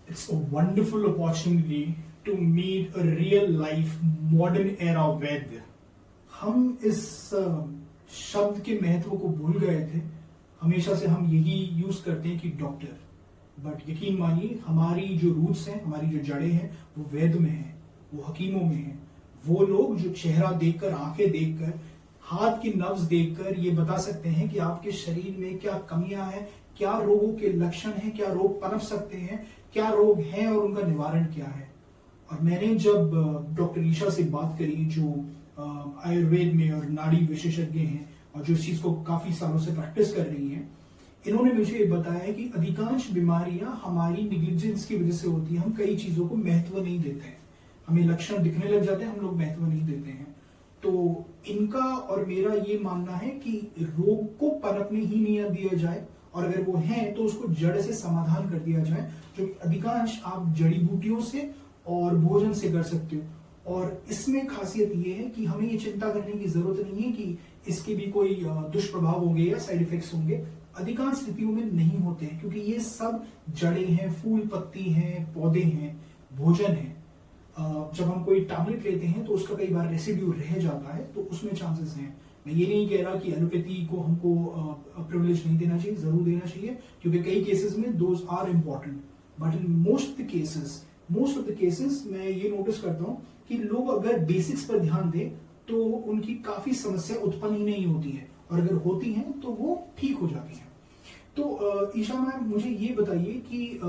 It's a wonderful opportunity to meet a real life modern era वैद्य। हम इस शब्द के महत्व को भूल गए थे। हमेशा से हम यही यूज करते हैं कि डॉक्टर, बट यकीन मानिए हमारी जो रूट्स हैं, हमारी जो जड़ें हैं, वो वैद्य में हैं, वो हकीमों में हैं। वो लोग जो चेहरा देखकर, आंखें देखकर, हाथ की नब्ज देखकर ये बता सकते हैं कि आपके शरीर में क्या कमियां हैं, क्या रोगों के लक्षण हैं, क्या रोग पनप सकते हैं, क्या रोग हैं और उनका निवारण क्या है। और मैंने जब डॉक्टर ईशा से बात करी, जो आयुर्वेद में और नाड़ी विशेषज्ञ हैं और जो इस चीज को काफी सालों से प्रैक्टिस कर रही हैं, इन्होंने मुझे ये बताया कि अधिकांश बीमारियां हमारी निग्लिजेंस की वजह से होती है। हम कई चीजों को महत्व नहीं देते हैं, हमें लक्षण दिखने लग जाते हैं, हम लोग महत्व नहीं देते हैं। तो इनका और मेरा ये मानना है कि रोग को पनपने ही नहीं दिया जाए, और अगर वो है तो उसको जड़ से समाधान कर दिया जाए, जो अधिकांश आप जड़ी बूटियों से और भोजन से कर सकते हो। और इसमें खासियत ये है कि हमें ये चिंता करने की जरूरत नहीं है कि इसके भी कोई दुष्प्रभाव होंगे या साइड इफेक्ट्स होंगे। अधिकांश स्थितियों में नहीं होते हैं, क्योंकि ये सब जड़ें हैं, फूल पत्ती हैं, पौधे हैं, भोजन है। जब हम कोई टैबलेट लेते हैं तो उसका कई बार रेसिड्यू रह जाता है, तो उसमें चांसेस हैं। मैं ये नहीं कह रहा कि एलोपैथी को हमको प्रिविलेज नहीं देना चाहिए, जरूर देना चाहिए, क्योंकि कई केसेस में those are important. But in most of the cases मैं ये नोटिस करता हूँ कि लोग अगर बेसिक्स पर ध्यान दें तो उनकी काफी समस्या उत्पन्न ही नहीं होती है, और अगर होती हैं तो वो ठीक हो जाती हैं। तो ईशा मैम, मुझे ये बताइए कि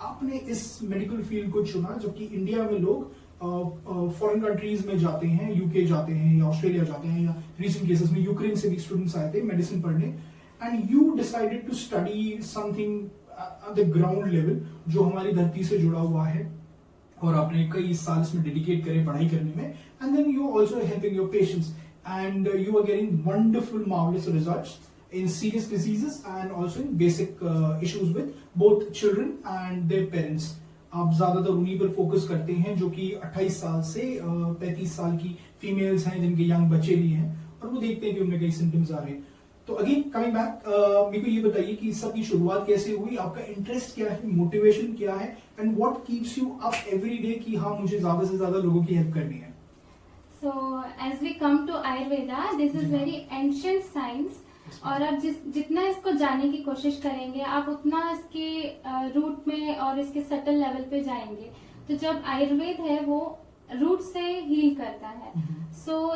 आपने इस मेडिकल फील्ड को चुना, जबकि इंडिया में लोग फॉरेन कंट्रीज में जाते हैं, यूके जाते हैं या ऑस्ट्रेलिया जाते हैं, या रिसेंट केसेस में यूक्रेन से भी स्टूडेंट्स आए थे मेडिसिन पढ़ने, and you decided to study something at the ground level, जो हमारी धरती से जुड़ा हुआ है, और आपने कई साल इसमें डेडिकेट करे पढ़ाई करने में, and then you also helping your patients, and you are getting wonderful marvellous results in serious diseases and also in basic issues with both children and their parents। आप ज्यादातर उन्हीं पर फोकस करते हैं जो कि 28 साल से 35 साल की फीमेल्स हैं, जिनके यंग बच्चे भी हैं, और वो देखते हैं कि उनमें कई सिम्टम्स आ रहे हैं। तो अगेन कमिंग बैक, मेरे को ये बताइए कि सब की शुरुआत कैसे हुई, आपका इंटरेस्ट क्या है, मोटिवेशन क्या है, and what keeps you up every day कि हाँ, मुझे ज्यादा से ज्यादा लोगों की हेल्प करनी है। So as we come to Ayurveda, this is very ancient science, और आप जितना इसको जानने की कोशिश करेंगे, आप उतना इसके रूट में और इसके सटल लेवल पे जाएंगे। तो जब आयुर्वेद है वो रूट से हील करता है, सो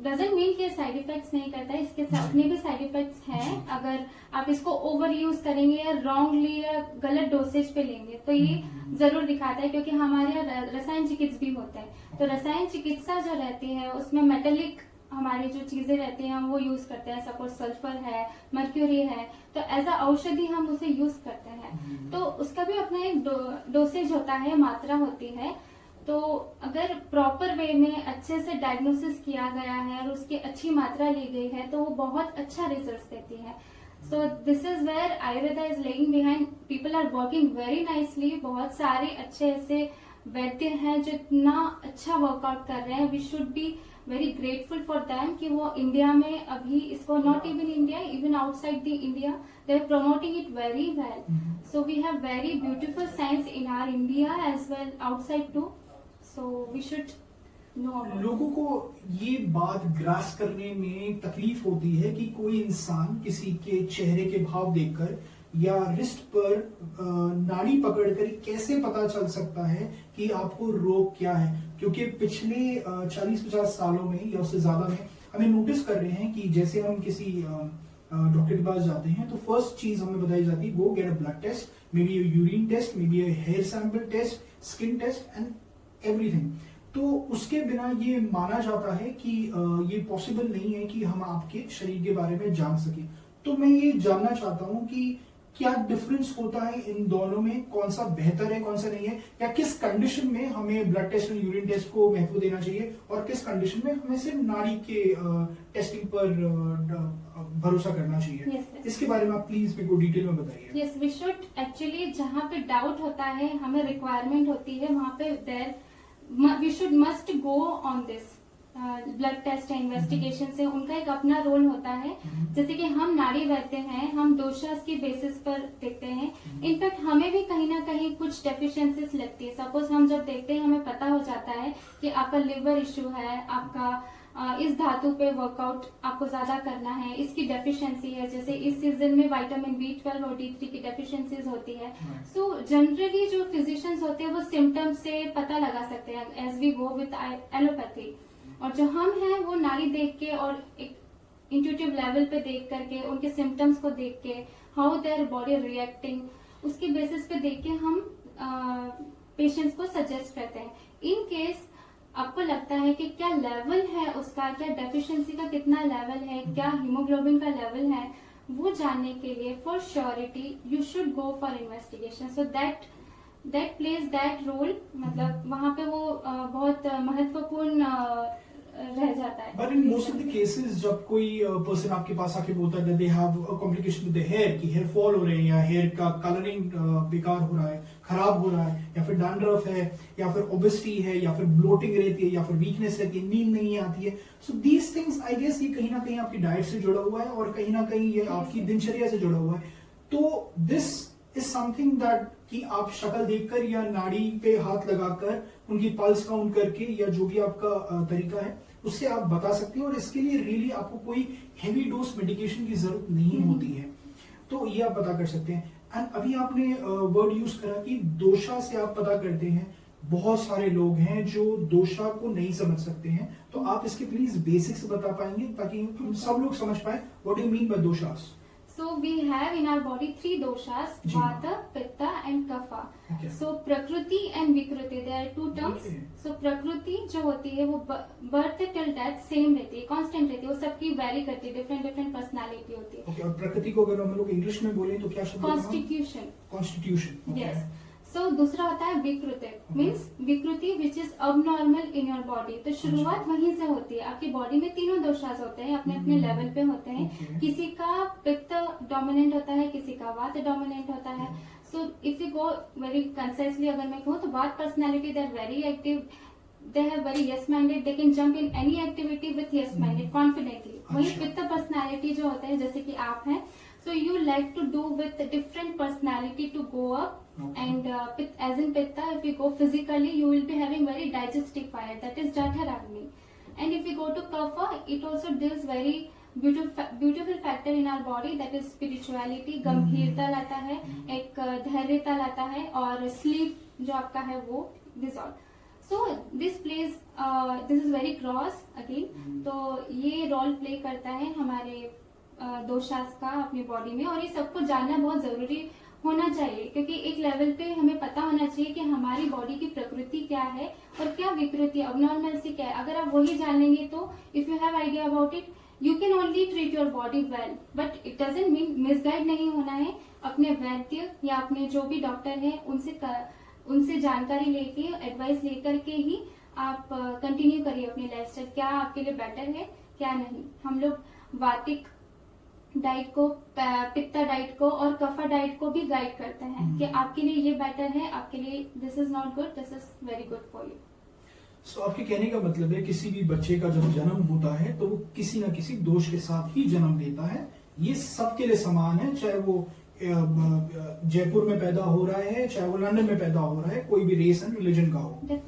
डजंट मीन कि साइड इफेक्ट्स नहीं करता है, इसके अपने भी साइड इफेक्ट्स हैं। अगर आप इसको ओवर यूज करेंगे या रॉन्गली या गलत डोसेज पे लेंगे तो ये जरूर दिखाता है, क्योंकि हमारे यहाँ रसायन चिकित्सा भी होते हैं। तो रसायन चिकित्सा जो रहती है उसमें मेटेलिक हमारी जो चीजें रहती हैं हम वो यूज करते हैं। सपोज सल्फर है, मर्क्यूरी है, तो एज अ औषधि हम उसे यूज करते हैं। तो उसका भी अपना एक डोसेज होता है, मात्रा होती है। तो अगर प्रॉपर वे में अच्छे से डायग्नोसिस किया गया है और उसकी अच्छी मात्रा ली गई है तो वो बहुत अच्छा रिजल्ट देती है। So this is where Ayurveda is laying behind. People are working very nicely. बहुत सारे अच्छे ऐसे वैद्य हैं जो इतना अच्छा वर्कआउट कर रहे हैं। We should be very grateful for them कि वो इंडिया में अभी इसको, not even India, even outside the India, they are promoting it very well. So we have very beautiful science in our India as well outside too. So we should know. लोगों को ये बात grass करने में तकलीफ होती है कि कोई इंसान किसी के चेहरे के भाव देखकर या रिस्ट पर नाड़ी पकड़कर कैसे पता चल सकता है कि आपको रोग क्या है, क्योंकि पिछले 40-50 सालों में या उससे ज्यादा में हमें नोटिस कर रहे हैं कि जैसे हम किसी डॉक्टर के पास जाते हैं तो फर्स्ट चीज हमें बताई जाती है, go get a blood test, maybe urine test, maybe hair sample test, skin test and everything. तो उसके बिना ये माना जाता है कि ये पॉसिबल नहीं है कि हम आपके शरीर के बारे में जान सके। तो मैं ये जानना चाहता हूँ कि क्या डिफरेंस होता है इन दोनों में, कौन सा बेहतर है, कौन सा नहीं है, या किस कंडीशन में हमें ब्लड टेस्ट और यूरिन टेस्ट को महत्व देना चाहिए और किस कंडीशन में हमें सिर्फ नाड़ी के टेस्टिंग पर भरोसा करना चाहिए। yes, इसके बारे में आप प्लीज मेरे को डिटेल में बताइए। यस, वी शुड एक्चुअली, जहाँ पे डाउट होता है, हमें रिक्वायरमेंट होती है, वहाँ पे there we should must go on this. Blood test है, इन्वेस्टिगेशन से उनका एक अपना रोल होता है। जैसे कि हम नाड़ी वैद्य हैं, हम दोषास की बेसिस पर देखते हैं। इनफैक्ट हमें भी कहीं ना कहीं कुछ डेफिशिएंसीज लगती है। सपोज हम जब देखते हैं, हमें पता हो जाता है कि आपका लिवर इश्यू है, आपका इस धातु पे वर्कआउट आपको ज्यादा करना है, इसकी डेफिशिएंसी है। जैसे इस सीजन में विटामिन B12 और D3 की डेफिशिएंसीज होती है। सो जनरली जो फिजिशियंस होते हैं वो सिम्टम्स से पता लगा सकते हैं as we go with allopathy. और जो हम हैं वो नाड़ी देख के और एक इंट्यूटिव लेवल पे देख करके, उनके सिम्टम्स को देख के, हाउ देयर बॉडी रिएक्टिंग, उसके बेसिस पे देख के हम पेशेंट्स को सजेस्ट करते हैं। इन केस आपको लगता है कि क्या लेवल है उसका, क्या डेफिशिएंसी का कितना लेवल है, क्या हीमोग्लोबिन का लेवल है, वो जानने के लिए for surety you should go for investigation. So that plays that role, मतलब वहां पे वो बहुत महत्वपूर्ण रह जाता है। But in most of the cases जब कोई पर्सन आपके पास आके बोलता है they have a complication with the hair, कि हेयर फॉल हो रहे हैं या हेयर का कलरिंग बेकार हो रहा है, खराब हो रहा है, या फिर डैंड्रफ है, या फिर ओबेसिटी है, या फिर ब्लोटिंग रहती है, या फिर वीकनेस रहती है, नींद नहीं आती है, so these things I guess ये कहीं ना कहीं आपकी डाइट से जुड़ा हुआ है और कहीं ना कहीं ये आपकी दिनचर्या से जुड़ा हुआ है। तो दिस इज समथिंग दैट कि आप शक्ल देखकर या नाड़ी पे हाथ लगाकर उनकी पल्स काउंट करके या जो भी आपका तरीका है उससे आप बता सकते हैं, और इसके लिए रियली आपको कोई हेवी डोज मेडिकेशन की जरूरत नहीं होती है। तो ये आप पता कर सकते हैं। एंड अभी आपने वर्ड यूज करा कि दोषा से आप पता करते हैं। बहुत सारे लोग हैं जो दोषा को नहीं समझ सकते हैं, तो आप इसके प्लीज बेसिक्स बता पाएंगे ताकि हम सब लोग समझ पाए what do you mean by doshas. So we have in our body 3 doshas, Vata, Pitta and Kapha. Okay. So Prakriti and Vikruti, there are 2 terms. Okay. So Prakriti जो होती है वो birth till death सेम रहती है, constant रहती है, वो सबकी वेरी करती है, डिफरेंट पर्सनालिटी होती है। ओके, और प्रकृति को अगर हम लोग इंग्लिश में बोलें तो क्या शब्द? कॉन्स्टिट्यूशन। यस। सो दूसरा होता है विकृति, मीन्स विकृति which is abnormal in your body. तो शुरुआत वहीं से होती है। आपकी बॉडी में तीनों दोषास होते हैं, अपने अपने लेवल पे होते हैं। Okay. किसी का पित्त डोमिनेंट होता है, किसी का वात डोमिनेंट होता है। So if you go very concisely अगर मैं कहूँ तो vata personality they are very active, they have very yes minded, they can jump in any activity with yes minded confidently। वही अच्छा। पित्त पर्सनैलिटी जो होते हैं, जैसे कि आप हैं, so you like to do with different personality to go up। Okay. And as in Pitta, if you go physically, you will be having very digestive fire, that is Jatharagni। And if you go to Kapha, it also deals very beautiful factor in our body, that is spirituality। गंभीरता लाता है, एक धैर्यता लाता है, और sleep जो आपका है वो dissolve। So this plays this is very gross again। तो ये रोल प्ले करता है हमारे दोषास का अपनी बॉडी में, और ये सबको जानना बहुत जरूरी होना चाहिए, क्योंकि एक लेवल पे हमें पता होना चाहिए कि हमारी बॉडी की प्रकृति क्या है और क्या विकृति अबनॉर्मल्सी क्या है। अगर आप वही जान लेंगे तो if you have idea about it, you can only treat your body well, but it doesn't mean misguide नहीं होना है। अपने वैद्य या अपने जो भी डॉक्टर है उनसे जानकारी लेके, एडवाइस लेकर के ही आप कंटिन्यू करिए अपनी लाइफस्टाइल, क्या आपके लिए बेटर है क्या नहीं। हम लोग वातिक डाइट को, पित्ता डाइट को और कफा डाइट को भी गाइड करते हैं कि आपके लिए ये बेटर है, आपके लिए this is not good, this is very good for you. So आपके कहने का मतलब है किसी भी बच्चे का जब जन्म होता है तो वो किसी न किसी दोष के साथ ही जन्म लेता है। ये सबके लिए समान है, चाहे वो जयपुर में पैदा हो रहा है, चाहे वो लंदन में पैदा हो रहा है, कोई भी रेस एंड रिलीजन का हो।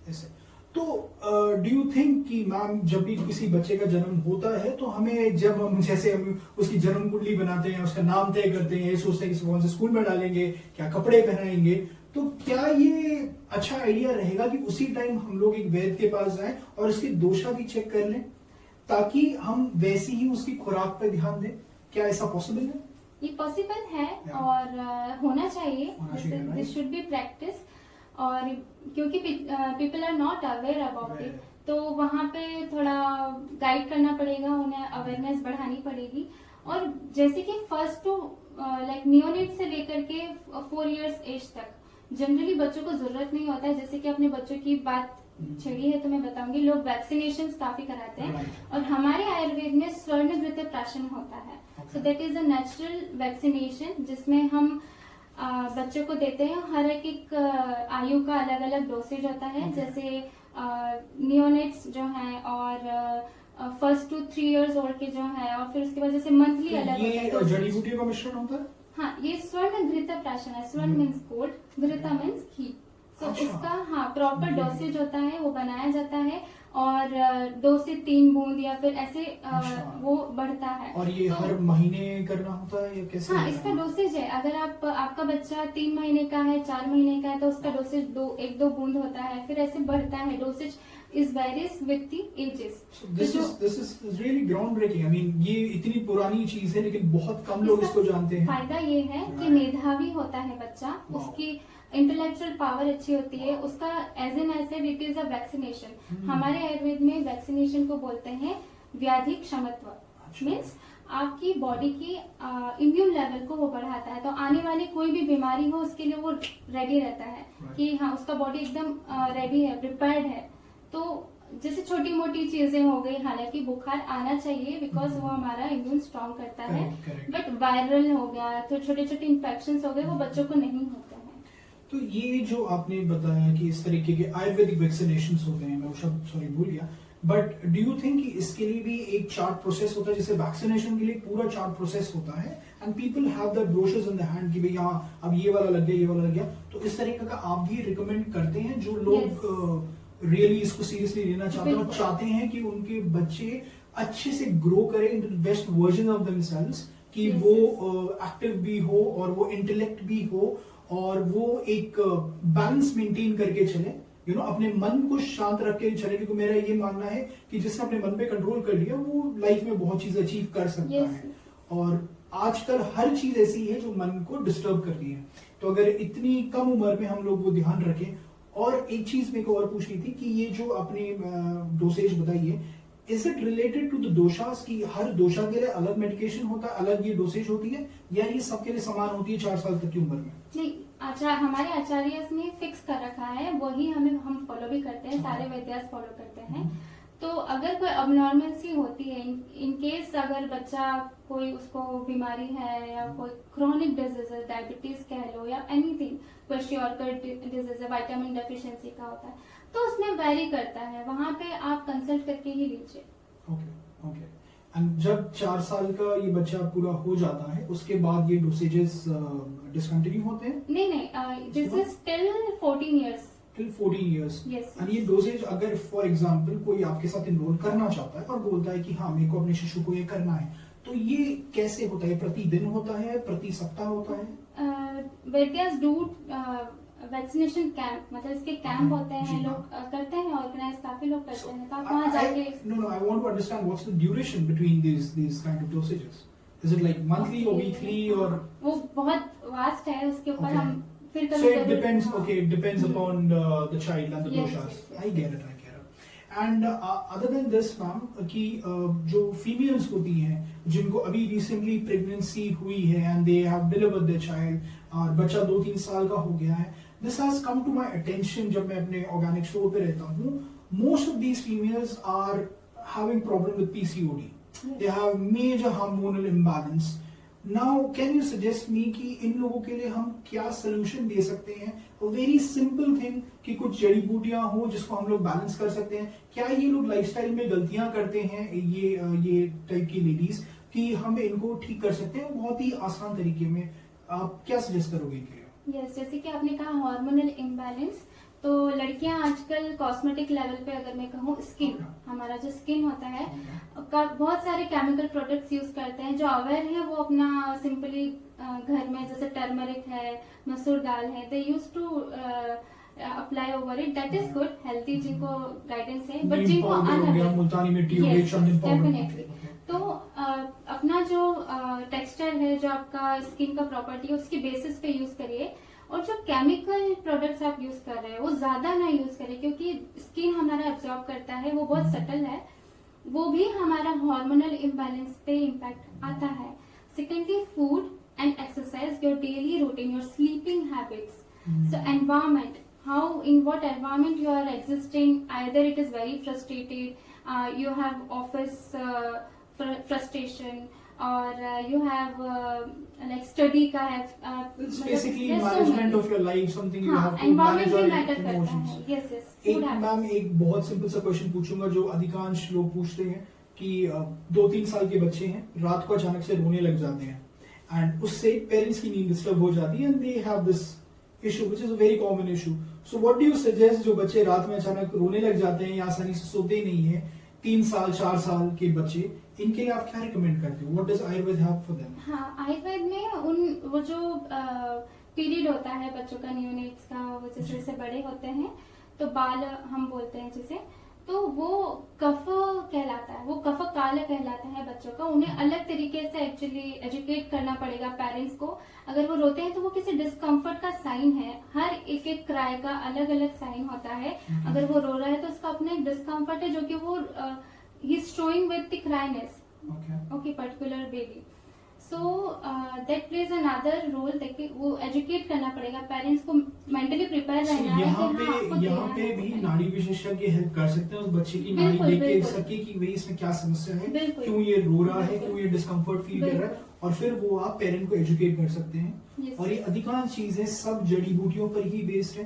ऐसे तो डू यू थिंक कि मैम जब भी किसी बच्चे का जन्म होता है तो हमें, जब हम जैसे हम उसकी जन्म कुंडली बनाते हैं, उसका नाम तय करते हैं, सोचते हैं कि कौन से स्कूल में डालेंगे, क्या कपड़े पहनाएंगे, तो क्या ये अच्छा आइडिया रहेगा कि उसी टाइम हम लोग एक वैद्य के पास जाएं और उसकी दोषा भी चेक कर लें ताकि हम वैसी ही उसकी खुराक पर ध्यान दें? क्या ऐसा पॉसिबल है? ये पॉसिबल है और होना चाहिए, दिस शुड बी प्रैक्टिस। और क्योंकि people are not aware about it, तो वहाँ पे थोड़ा गाइड करना पड़ेगा, उन्हें अवेयरनेस बढ़ानी पड़ेगी। और जैसे कि फर्स्ट टू लाइक नियोनेट से लेकर के 4 इयर्स एज तक जनरली बच्चों को जरूरत नहीं होता है। जैसे कि अपने बच्चों की बात छेड़ी है तो मैं बताऊंगी, लोग वैक्सीनेशन काफी कराते हैं, और हमारे आयुर्वेद में स्वर्णघृत प्राशन होता है। So that is a natural vaccination जिसमें हम बच्चों को देते हैं। हर एक आयु का अलग अलग डोसेज होता है। जैसे नियोनेट्स जो हैं और फर्स्ट टू 3 इयर्स ओल्ड के जो है, और फिर उसके बाद जैसे मंथली अलग होता है ये dosage। जड़ी बूटियों का मिश्रण होता है? हाँ, ये स्वर्ण घृत प्राशन है। स्वर्ण मीन्स गोल्ड, घृता मीन्स घी। तो अच्छा। उसका हाँ प्रॉपर डोसेज होता है, वो बनाया जाता है और 2 से 3 बूंद या फिर ऐसे अच्छा। वो बढ़ता है। और ये तो, हर महीने करना होता है या कैसे हाँ, होता इसका है? डोसेज है। अगर आपका बच्चा 3 महीने का है, 4 महीने का है, तो उसका डोसेज 1-2 बूंद होता है, फिर ऐसे बढ़ता है। Dosage is varies with the ages. So this is really groundbreaking. I mean, ये इतनी पुरानी चीज है लेकिन बहुत कम लोग इसको जानते हैं। फायदा ये है कि Right. मेधावी होता है बच्चा, Wow. उसकी इंटेलेक्चुअल पावर अच्छी होती है, उसका as an asset it is a vaccination. हमारे आयुर्वेद में वैक्सीनेशन को बोलते हैं व्याधि क्षमत्व। अच्छा। मीन्स आपकी बॉडी की इम्यून लेवल को वो बढ़ाता है, तो आने वाली कोई भी बीमारी हो उसके लिए वो रेडी रहता है। Right. कि हाँ, उसका बॉडी एकदम रेडी है, प्रिपेयर्ड है। तो जैसे छोटी मोटी चीजें हो गई, हालांकि बुखार आना चाहिए बिकॉज वो हमारा इम्यून स्ट्रॉन्ग करता है, Correct. बट वायरल हो गया तो छोटे छोटे इन्फेक्शन हो गए, वो बच्चों को नहीं होते हैं। तो ये जो आपने बताया कि इस तरीके के आयुर्वेदिक वैक्सीनेशन होते हैं, मैं वो शब्द सॉरी भूल गया, बट डू यू थिंक कि इसके लिए भी एक चार्ट प्रोसेस होता है? जैसे वैक्सीनेशन के लिए पूरा चार्ट प्रोसेस होता है and people have the brochures in the hand कि भाई हाँ अब ये वाला लग गया, ये वाला लग गया, तो इस तरीके का आप भी रिकमेंड करते हैं जो लोग रियली इसको सीरियसली लेना चाहते हैं और बिल्कुल। चाहते हैं कि उनके बच्चे अच्छे से ग्रो करें into the best version of themselves, कि Yes, वो एक्टिव भी हो और वो इंटेलेक्ट भी हो और वो एक बैलेंस मेंटेन करके चले, यू नो, अपने मन को शांत रख के चले, क्योंकि मेरा ये मानना है कि जिसने अपने मन पे कंट्रोल कर लिया वो लाइफ में बहुत चीज अचीव कर सकता Yes. है। और आजकल हर चीज ऐसी है जो मन को डिस्टर्ब कर रही है, तो अगर इतनी कम उम्र में हम लोग वो ध्यान रखें। और एक चीज मेरे को और पूछनी थी कि ये जो आपने डोसेज बताई है, is it related to the doshas की हर दोषा के लिए अलग मेडिकेशन होता है, अलग ये डोसेज होती है, या ये सबके लिए समान होती है 4 साल तक की उम्र में? नहीं, हमारे आचार्य ने फिक्स कर रखा है, वही हम फॉलो भी करते हैं, सारे वैद्यास फॉलो करते हैं। तो अगर कोई अबनॉर्मल होती है, इन केस अगर बच्चा कोई उसको बीमारी है या कोई क्रोनिक डिजीज है, डायबिटीज कह लो या एनीथिंग, कोई श्योरकर डिजीज है, विटामिन डेफिशिएंसी का होता है, तो उसमें वेरी करता है, वहां पे आप कंसल्ट करके ही लीजिए। Okay okay. एंड जब 4 साल का ये बच्चा पूरा हो जाता है उसके बाद ये डोसेजेस डिसकंटिन्यू होते हैं? नहीं, this is till 14 years. Till 14 years. Yes. And ये डोसेज अगर फॉर एग्जांपल कोई आपके साथ इनरोल करना चाहता है और बोलता है कि हाँ मेरे को अपने शिशु को ये करना है, तो ये कैसे होता है? प्रतिदिन होता है, प्रति सप्ताह होता है? वैद्यास डू वैक्सीनेशन कैंप, मतलब इसके कैंप होते हैं, जी, लोग करते हैं ऑर्गेनाइज, काफी लोग करते हैं, तो आप I- वहाँ I- जाके No, I want to understand what's the duration between these kind of dosages. Is it like monthly or weekly or? वो बहुत वास्ट है, उसके ऊपर Okay. हम फिर So कभी it जरूर- depends. हाँ। Okay, it depends upon the child and the Yes, doshas. yes, yes. I get it. And other than this, ma'am, कि जो females होती हैं जिनको अभी recently pregnancy हुई है and they have delivered their child और बच्चा 2-3 साल का हो गया है, this has come to my attention जब मैं अपने organic store पे रहता हूँ, most of these females are having problem with PCOD. Yes. They have major hormonal imbalance. Now, can you suggest me कि इन लोगों के लिए हम क्या solution दे सकते हैं? A very simple thing कि कुछ जड़ी बूटियां हो जिसको हम लोग बैलेंस कर सकते हैं। क्या ये लोग लाइफस्टाइल में गलतियां करते हैं ये टाइप की लेडीज कि हम इनको ठीक कर सकते हैं बहुत ही आसान तरीके में? आप क्या सजेस्ट करोगे इनके लिए? यस, जैसे कि आपने कहा हार्मोनल इम्बैलेंस, तो लड़कियां आजकल कॉस्मेटिक लेवल पे अगर मैं कहूँ, स्किन, हमारा जो स्किन होता है बहुत सारे केमिकल प्रोडक्ट्स यूज करते हैं। जो अवेयर है वो अपना सिंपली घर में जैसे टर्मरिक है, मसूर दाल है, they use to apply over it, that is good, healthy जिनको गाइडेंस है, बट नीम जिनको पाउडर हो गया, मुल्तानी मिट्टी हो गई, Yes, चंदन पाउडर। definitely. तो अपना जो टेक्सचर है, जो आपका स्किन का प्रॉपर्टी है, उसकी बेसिस पे यूज करिए। और जो केमिकल प्रोडक्ट्स आप यूज कर रहे हैं वो ज्यादा ना यूज करें, क्योंकि स्किन हमारा एब्जॉर्ब करता है, वो बहुत सटल है, वो भी हमारा हार्मोनल इम्बैलेंस पे इम्पैक्ट आता है। Secondly, food and exercise, your daily routine, your sleeping habits, so environment, how, in what environment you are existing, either it is very frustrated, you have office frustration, और you have like study का है It's basically management of your life, something you have to environment manage भी your matter करता emotions. है. Yes yes. एक ma'am एक बहुत simple सा क्वेश्चन पूछूंगा जो अधिकांश लोग पूछते हैं कि 2-3 साल के बच्चे हैं, रात को अचानक से रोने लग जाते हैं एंड उससे पेरेंट्स की नींद डिस्टर्ब हो जाती है and they have this issue which is a very common issue. So what do you suggest जो बच्चे रात में अचानक रोने लग जाते हैं या आसानी से सोते नहीं है, 3 साल 4 साल के बच्चे, इनके लिए आप क्या रिकमेंड करते हो? What does Ayurveda help for them? हाँ, आयुर्वेद में वो जो पीरियड होता है बच्चों का, न्यूनेट्स का, वो जैसे जैसे बड़े होते हैं तो बाल हम बोलते हैं जिसे, तो वो कफ कहलाता है, वो कफ काल कहलाता है बच्चों का. उन्हें अलग तरीके से एक्चुअली एजुकेट करना पड़ेगा पेरेंट्स को. अगर वो रोते हैं तो वो किसी डिस्कम्फर्ट का साइन है. हर एक एक क्राई का अलग अलग साइन होता है. अगर वो रो रहा है तो उसका अपना एक डिस्कम्फर्ट है जो कि वो he is showing with the cryness. Okay, particular baby. So that plays another role. देखिए, वो एजुकेट करना पड़ेगा पेरेंट्स को, मेंटली प्रिपेयर रहना है यहाँ कि हाँ, आपको यहाँ देना पे है. भी नाड़ी विशेषज्ञ हेल्प कर सकते हैं उस बच्चे की नाड़ी बिल्कुल, देख के बिल्कुल. सके कि भाई इसमें क्या समस्या है, बिल्कुल. क्यों ये रो रहा है, बिल्कुल. क्यों ये डिस्कम्फर्ट फील कर रहा है, बिल्कुल. और फिर वो आप पेरेंट को एजुकेट कर सकते हैं. Yes. और ये अधिकांश चीजें सब जड़ी बूटियों पर ही बेस्ड है,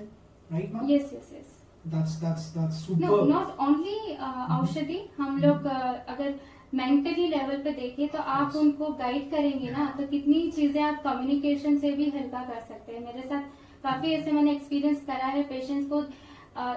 right ma'am? Yes yes yes. that's no, super. Not only औषधि. हम लोग अगर मेंटली लेवल पे देखें तो आप उनको गाइड करेंगे ना, तो कितनी चीजें आप कम्युनिकेशन से भी हल्का कर सकते हैं. मेरे साथ काफी ऐसे मैंने एक्सपीरियंस करा है पेशेंट्स को.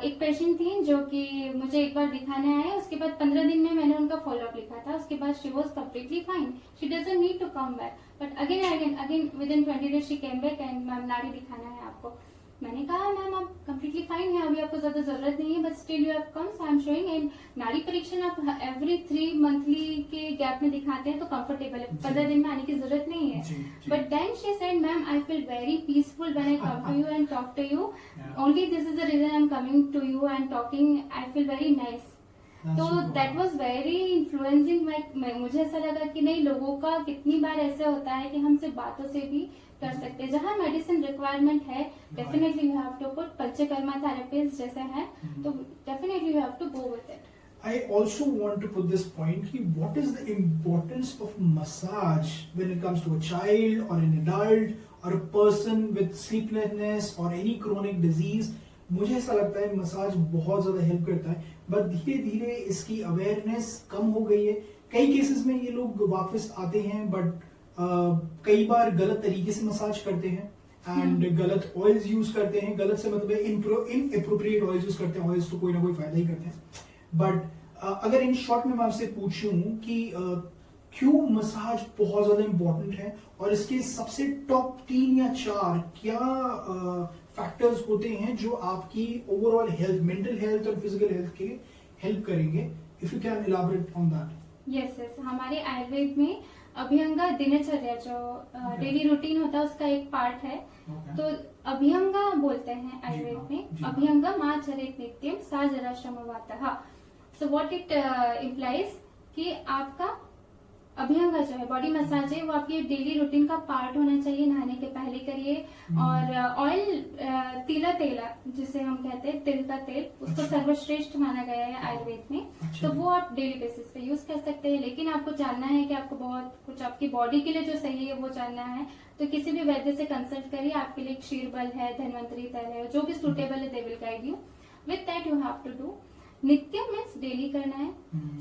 एक पेशेंट थी जो कि मुझे एक बार दिखाने आए, उसके बाद 15 दिन में मैंने उनका फॉलोअप लिखा था. उसके बाद she was completely fine. She doesn't need to come back, but again within 20 days she came back and ma'am नाड़ी दिखाना है आपको. मैंने कहा मैम आप कम्प्लीटली फाइन है, अभी आपको ज्यादा जरूरत नहीं है, but still you have come, so I am showing. And नाड़ी परीक्षण आप एवरी 3 मंथली के गैप में दिखाते हैं तो कंफर्टेबल है. 15 दिन में आने की जरूरत नहीं है. जी, जी. But then she said ma'am I feel very peaceful when I come to you and talk to you. Only this is the reason I am coming to you and talking. I feel very nice. तो that was very influencing. मुझे ऐसा लगा कि नहीं, लोगों का कितनी बार ऐसे होता है कि हम सिर्फ बातों से भी कर सकते हैं. जहाँ मेडिसिन रिक्वायरमेंट है, definitely you have to put. Panchakarma therapist जैसे है तो definitely you have to go with it. I also want to put this point कि what is the importance of massage when it comes to a child or an adult or a person with sleeplessness or any chronic disease. मुझे ऐसा लगता है massage बहुत ज्यादा help करता है, but धीरे धीरे इसकी अवेयरनेस कम हो गई है. कई केसेस में ये लोग वापस आते हैं, बट कई बार गलत तरीके से मसाज करते हैं एंड गलत ऑयल्स यूज करते हैं. गलत से मतलब इनएप्रोप्रिएट ऑयल्स यूज करते हैं. ऑयल्स तो कोई ना कोई फायदा ही करते हैं, बट अगर इन शॉर्ट में मैं आपसे पूछूं कि क्यों मसाज बहुत ज्यादा इंपॉर्टेंट है और इसके सबसे टॉप 3 या 4 क्या फैक्टर्स होते हैं जो आपकी ओवरऑल हेल्थ, मेंटल हेल्थ और फिजिकल हेल्थ के लिए हेल्प करेंगे, if you can elaborate on that. Yes yes. हमारे आयुर्वेद में अभ्यंगा दिनचर्या जो डेली रूटीन होता है उसका एक पार्ट है. तो अभ्यंगा बोलते हैं आयुर्वेद में. अभ्यंगा मां चरित नित्यम सा जरा श्रमवातः. सो व्हाट इट इम्प्लाइज कि आपका अभ्यंगा जो है, बॉडी मसाज है, वो आपकी डेली रूटीन का पार्ट होना चाहिए. नहाने के पहले करिए. और ऑयल, तिला तेला जिसे हम कहते हैं, तिल का तेल, उसको सर्वश्रेष्ठ माना गया है आयुर्वेद में. तो वो आप डेली बेसिस पे यूज कर सकते हैं. लेकिन आपको जानना है कि आपको बहुत कुछ आपकी बॉडी के लिए जो सही है वो जानना है, तो किसी भी वैद्य से कंसल्ट करिए. आपके लिए क्षीरबल है, धन्वंतरी तैल है, जो भी सुटेबल है they will guide you. With that you have to do. नित्यम मीन्स डेली करना है.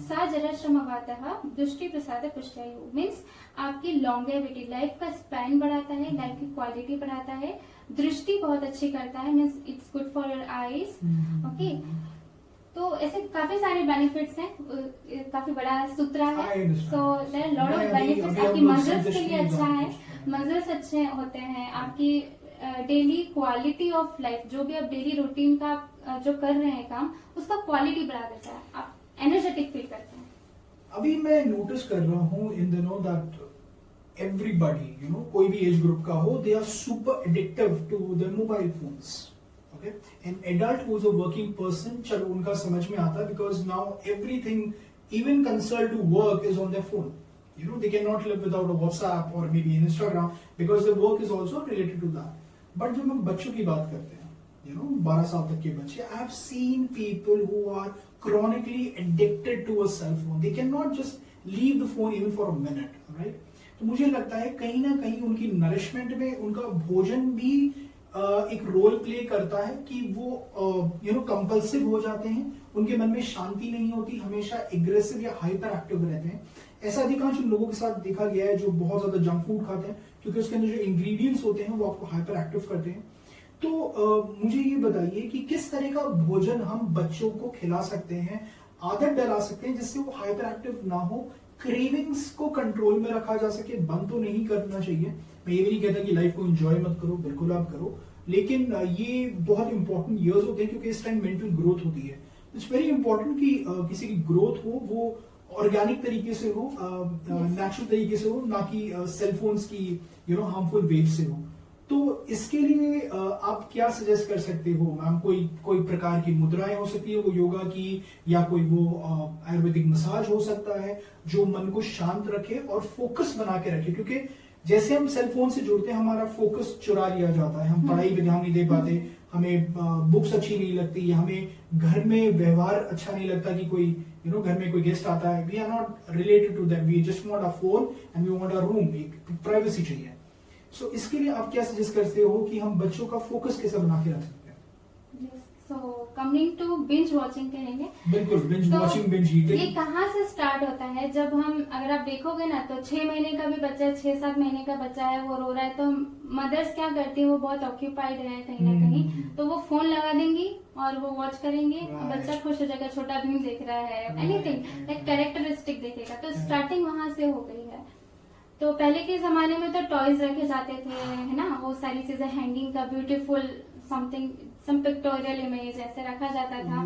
सा जरा श्रमवातः दृष्टि प्रसाद पुष्टायु मीन्स आपकी लॉन्गेविटी, लाइफ का स्पैन बढ़ाता है, लाइफ की क्वालिटी बढ़ाता है. दृष्टि बहुत अच्छी करता है, means it's good for your eyes. Okay, तो ऐसे काफी सारे बेनिफिट्स हैं. काफी बड़ा सूत्र है. So there are lot of benefits. आपकी मसल्स के लिए अच्छा है, मसल्स अच्छे होते हैं. आपकी डेली क्वालिटी ऑफ लाइफ, जो भी आप डेली रूटीन का जो कर रहे हैं काम, उसका क्वालिटी बढ़ा देता है. आप एनर्जेटिक फील करते हैं. अभी मैं नोटिस कर रहा हूँ इन दिनों दैट एवरीबॉडी, कोई भी एज ग्रुप का हो, they are super addictive to the mobile phones. Okay, an adult who is a working person, चलो उनका समझ में आता है, because now everything, even consult to work is on their phone. They cannot live without a WhatsApp or maybe an Instagram because their work is also related to that. But जब हम बच्चों की बात करते हैं, 12 साल तक के बच्चे, I have seen people who are chronically addicted to a cell phone. They cannot just leave the phone even for a minute, right? तो मुझे लगता है कहीं ना कहीं उनकी नरिशमेंट में उनका भोजन भी एक रोल प्ले करता है कि वो कंपल्सिव हो जाते हैं, उनके मन में शांति नहीं होती, हमेशा एग्रेसिव या हाइपर एक्टिव रहते हैं। ऐसा अधिकांश उन लोगों के साथ देखा गया है जो बहुत ज्यादा जंक फूड खाते हैं, क्योंकि उसके अंदर जो इंग्रेडिएंट्स होते हैं वो आपको हाइपर एक्टिव करते हैं। तो मुझे ये बताइए कि किस तरह का भोजन हम बच्चों को खिला सकते हैं, आदत डला सकते हैं जिससे वो हाइपर एक्टिव ना हो, क्रेविंग्स को कंट्रोल में रखा जा सके। बंद तो नहीं करना चाहिए, मैं ये भी नहीं कहता कि लाइफ को एंजॉय मत करो, बिल्कुल आप करो, लेकिन ये बहुत इंपॉर्टेंट इयर्स होते हैं क्योंकि इस टाइम मेंटल ग्रोथ होती है। इट्स वेरी इंपॉर्टेंट कि किसी की ग्रोथ हो वो ऑर्गेनिक तरीके से हो, नेचुरल तरीके से हो, ना कि सेलफोन्स की हार्मफुल वेव से हो। तो इसके लिए आप क्या सजेस्ट कर सकते हो मैम? कोई प्रकार की मुद्राएं हो सकती है वो योगा की, या कोई वो आयुर्वेदिक मसाज हो सकता है जो मन को शांत रखे और फोकस बना के रखे, क्योंकि जैसे हम सेल फोन से जुड़ते हैं हमारा फोकस चुरा लिया जाता है, हम पढ़ाई पे ध्यान नहीं दे पाते, हमें बुक्स अच्छी नहीं लगती, हमें घर में व्यवहार अच्छा नहीं लगता कि कोई घर में कोई गेस्ट आता है, we are not related to them, we just want a phone and we want a room, एक प्राइवेसी चाहिए। सो इसके लिए आप क्या सजेस्ट करते हो कि हम बच्चों का फोकस कैसे बना के रख सकते हैं? So coming to binge watching कहेंगे। बिल्कुल, बिंज वॉचिंग, बिंज ये ईटिंग। कहाँ से स्टार्ट होता है? जब हम, अगर आप देखोगे ना, तो 6 महीने का भी बच्चा, 6-7 महीने का बच्चा है, वो रो रहा है, तो मदर्स क्या करती है, वो बहुत ऑक्यूपाइड है कहीं ना कहीं, तो वो फोन लगा देंगी और वो वॉच करेंगे, बच्चा खुश हो जाएगा, छोटा भीम देख रहा है, एनीथिंग लाइक कैरेक्टरिस्टिक देखेगा, तो स्टार्टिंग वहां से हो गई है। तो पहले के जमाने में तो टॉयज रखे जाते थे, है ना, वो सारी चीजें, हैंगिंग का ब्यूटीफुल समथिंग, सम पिक्टोरियल इमेज ऐसे रखा जाता था।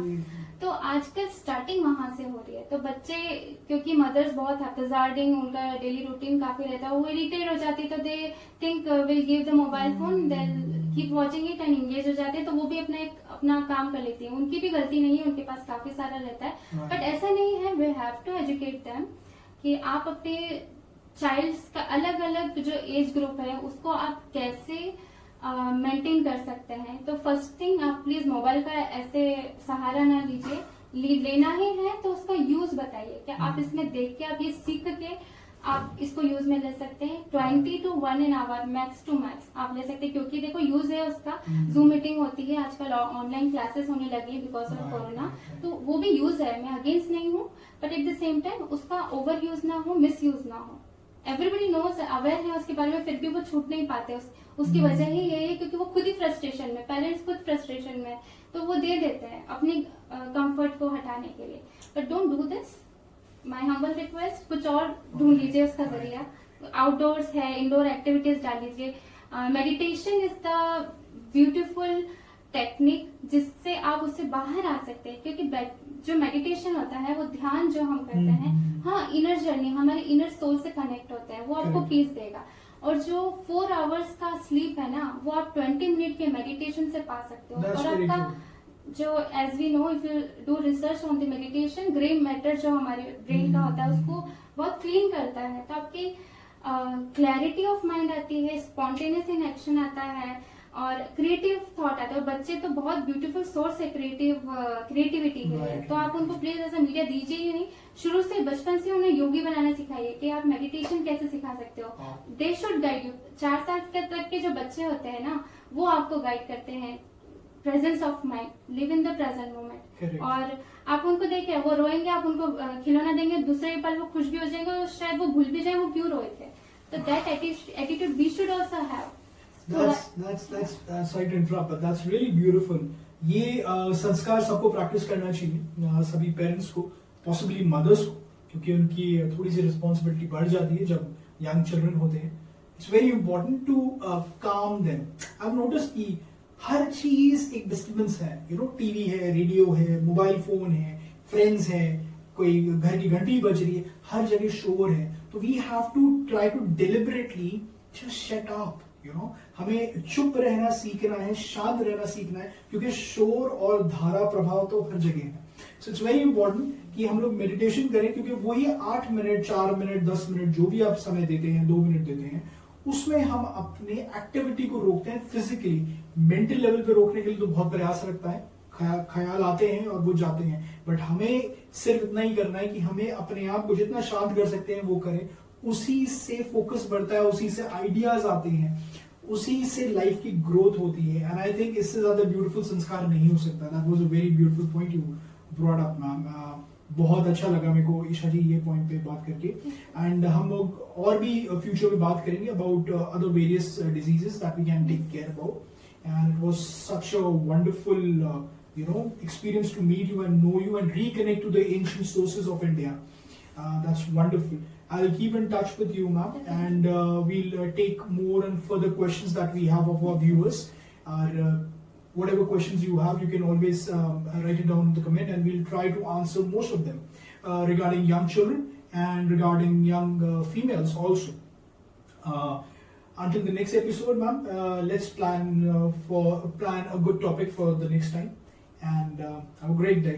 तो आजकल स्टार्टिंग वहां से हो रही है। तो बच्चे, क्योंकि मदर्स बहुत हैप्पीजार्डिंग, उनका डेली रूटीन काफी रहता है, वो इरिटेट हो जाती, तो they think will give the mobile phone, they keep watching it and engage हो जाते हैं, तो वो भी अपना काम कर लेती है। उनकी भी गलती नहीं है, उनके पास काफी सारा रहता है, बट ऐसा नहीं है, we have to educate them कि आप अपने चाइल्ड्स का अलग अलग जो एज ग्रुप है उसको आप कैसे मेंटेन कर सकते हैं। तो फर्स्ट थिंग, आप प्लीज मोबाइल का ऐसे सहारा ना लीजिए, लेना ही है तो उसका यूज बताइए कि आप इसमें देख के, आप ये सीख के आप इसको यूज में ले सकते हैं। 20 to 1 hour max to max आप ले सकते हैं, क्योंकि देखो यूज है उसका। जूम मीटिंग होती है आजकल, ऑनलाइन क्लासेस होने लगी बिकॉज ऑफ कोरोना, तो वो भी यूज है, मैं अगेंस्ट नहीं हूँ, but at the same time उसका ओवर यूज ना हो, मिस यूज ना हो। एवरीबडी नोज, अवेयर है उसके बारे में, फिर भी वो छूट नहीं पाते। उसकी वजह ही यही है क्योंकि वो खुद ही फ्रस्ट्रेशन में, पेरेंट्स खुद फ्रस्ट्रेशन में, तो वो दे देते हैं अपनी कंफर्ट को हटाने के लिए। But don't do this, my humble request, कुछ और ढूंढ लीजिए उसका जरिया। आउटडोर्स है, इंडोर एक्टिविटीज डाल लीजिए। Meditation is the beautiful technique जिससे आप उससे बाहर आ सकते हैं, क्योंकि जो मेडिटेशन होता है वो ध्यान जो हम करते हैं, हाँ, इनर जर्नी, हमारे इनर सोल से कनेक्ट होते हैं, वो आपको पीस देगा। और जो 4 आवर्स का स्लीप है ना, वो आप 20 मिनट के मेडिटेशन से पा सकते हो। और आपका जो, as we know, if you do research on the meditation, grey matter जो हमारे ब्रेन का होता है उसको बहुत क्लीन करता है, तो आपकी क्लैरिटी ऑफ माइंड आती है, स्पॉन्टेनियस इन एक्शन आता है, और क्रिएटिव थॉट आता है। बच्चे तो बहुत ब्यूटीफुल सोर्स है क्रिएटिविटी के लिए, तो आप उनको प्लीज ऐसा मीडिया दीजिए ही नहीं। शुरू से, बचपन से उन्हें योगी बनाना सिखाइए कि आप मेडिटेशन कैसे सिखा सकते हो। They should guide you. 4 साल तक के जो बच्चे होते हैं ना, वो आपको गाइड करते हैं। Presence of mind, live in the present moment. और आप उनको देखें, वो रोएंगे, आप उनको खिलौना देंगे, दूसरे पल वो खुश भी हो जाएंगे, और शायद वो भूल भी जाए वो क्यों रोए थे। तो that attitude we should also have. Sorry to interrupt, but that's really beautiful. ये संस्कार सबको प्रैक्टिस करना चाहिए, सभी पेरेंट्स को, पॉसिबली मदर्स को, क्योंकि उनकी थोड़ी सी रिस्पॉन्सिबिलिटी बढ़ जाती है जब यंग चिल्ड्रन होते हैं। It's very important to calm them. I have notice कि हर चीज एक डिस्टर्बेंस है, टीवी है, रेडियो है, मोबाइल फोन है, फ्रेंड्स है, कोई घर की घंटी बज रही है, हर जगह शोर है। तो we have to try to deliberately just shut up. हमें चुप रहना सीखना है, शांत रहना सीखना है, क्योंकि शोर और धारा प्रभाव तो हर जगह है। सो इट्स वेरी इंपॉर्टेंट कि हम लोग मेडिटेशन करें, क्योंकि वही 8 मिनट, 4 मिनट, 10 मिनट जो भी आप समय देते हैं, 2 मिनट देते हैं, उसमें हम अपने एक्टिविटी को रोकते हैं। फिजिकली, मेंटल लेवल पे रोकने के लिए तो बहुत प्रयास रखता है, ख्याल आते हैं और वो जाते हैं, बट हमें सिर्फ इतना ही करना है कि हमें अपने आप को जितना शांत कर सकते हैं वो करें। उसी से फोकस बढ़ता है, उसी से आइडियाज आते हैं, उसी से लाइफ की ग्रोथ होती है। एंड आई थिंक इससे ज्यादा ब्यूटीफुल संस्कार नहीं हो सकता। That was a very beautiful point you brought up ma'am. बहुत अच्छा लगा मेरे को ईशा जी ये पॉइंट पे बात करके। एंड हम लोग और भी फ्यूचर में बात करेंगे about other various diseases that we can take care about. And it was such a wonderful experience to meet you and know you and reconnect to the ancient sources of India. That's wonderful. I'll keep in touch with you, ma'am, and we'll take more and further questions that we have of our viewers. Whatever questions you have, you can always write it down in the comment, and we'll try to answer most of them regarding young children and regarding young females also. Until the next episode, ma'am, let's plan a good topic for the next time. And have a great day.